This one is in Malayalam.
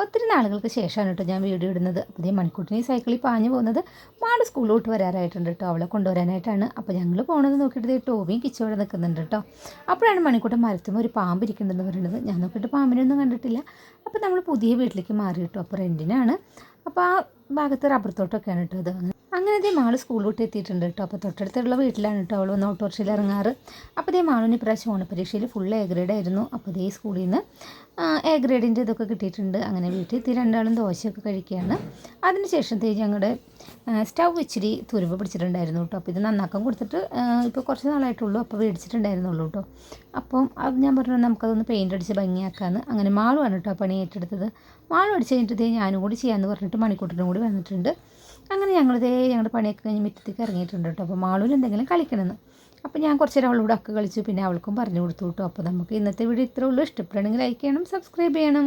ഒത്തിരി നാളുകൾക്ക് ശേഷമാണ് കേട്ടോ ഞാൻ വീഡിയോ ഇടുന്നത്. അപ്പോൾ ഇതേ മണിക്കൂട്ടിന് ഈ സൈക്കിളിൽ പാഞ്ഞു പോകുന്നത് മാള് സ്കൂളിലോട്ട് വരാറായിട്ടുണ്ട് കേട്ടോ. അവളെ കൊണ്ടുവരാനായിട്ടാണ്. അപ്പോൾ ഞങ്ങൾ പോകണമെന്ന് നോക്കിയിട്ട് ടോബിയും കിച്ചോടെ നിൽക്കുന്നുണ്ട് കേട്ടോ. അപ്പോഴാണ് മണിക്കൂട്ടൻ മരത്തുമ്പോൾ ഒരു പാമ്പ് ഇരിക്കുന്നുണ്ടെന്ന് പറയുന്നത്. ഞാൻ നോക്കിയിട്ട് പാമ്പിനൊന്നും കണ്ടിട്ടില്ല. അപ്പോൾ നമ്മൾ പുതിയ വീട്ടിലേക്ക് മാറി കേട്ടോ. അപ്പോൾ റെൻറ്റിനാണ്. അപ്പോൾ ആ ഭാഗത്ത് റബ്ബർ തോട്ടമൊക്കെയാണ് കേട്ടോ അത്. അങ്ങനെ ഇതേ മാള് സ്കൂൾ വിട്ട് എത്തിയിട്ടുണ്ട് കേട്ടോ. അപ്പോൾ തൊട്ടടുത്തുള്ള വീട്ടിലാണ് കേട്ടോ അവൾ വന്ന് ഓട്ടോറിക്ഷയിൽ ഇറങ്ങാറ്. അപ്പോൾ ഇതേ മാളിന് ഇപ്രാവശ്യം ഓണപ്പരീക്ഷയിൽ ഫുൾ എ ഗ്രേഡ് ആയിരുന്നു. അപ്പോൾ ഇതേ സ്കൂളിൽ നിന്ന് എ ഗ്രേഡിൻ്റെ ഇതൊക്കെ കിട്ടിയിട്ടുണ്ട്. അങ്ങനെ വീട്ടിൽ എത്തി രണ്ടാളും ദോശയൊക്കെ കഴിക്കുകയാണ്. അതിനുശേഷം ഞങ്ങളുടെ സ്റ്റൗ ഇച്ചിരി തുരുമ്പ് പിടിച്ചിട്ടുണ്ടായിരുന്നു കേട്ടോ. അപ്പോൾ ഇത് നന്നാക്കാൻ കൊടുത്തിട്ട് ഇപ്പോൾ കുറച്ച് നാളായിട്ടുള്ളൂ. അപ്പോൾ മേടിച്ചിട്ടുണ്ടായിരുന്നുള്ളൂ കേട്ടോ. അപ്പം അത് ഞാൻ പറഞ്ഞു നമുക്കതൊന്ന് പെയിൻ്റ് അടിച്ച് ഭംഗിയാക്കാമെന്ന്. അങ്ങനെ മാളുമാണ് കേട്ടോ പണി ഏറ്റെടുത്തത്. മാളും അടിച്ച് കഴിഞ്ഞിട്ട് ഞാനും കൂടി ചെയ്യാമെന്ന് പറഞ്ഞിട്ട് മണിക്കൂട്ടനും കൂടി വന്നിട്ടുണ്ട്. അങ്ങനെ ഞങ്ങളുടെ പണിയൊക്കെ കഴിഞ്ഞ് മുറ്റത്തേക്ക് ഇറങ്ങിയിട്ടുണ്ട് കേട്ടോ. അപ്പോൾ മാളൂന് എന്തെങ്കിലും കളിക്കണമെന്ന്. അപ്പോൾ ഞാൻ കുറച്ച് നേരം അവളോട് അക്ക് കളിച്ചു. പിന്നെ അവൾക്കും പറഞ്ഞു കൊടുത്തു കേട്ടോ. അപ്പോൾ നമുക്ക് ഇന്നത്തെ വീഡിയോ ഇത്രേ ഉള്ളൂ. ഇഷ്ടപ്പെടുകയാണെങ്കിൽ ലൈക്ക് ചെയ്യണം, സബ്സ്ക്രൈബ് ചെയ്യണം.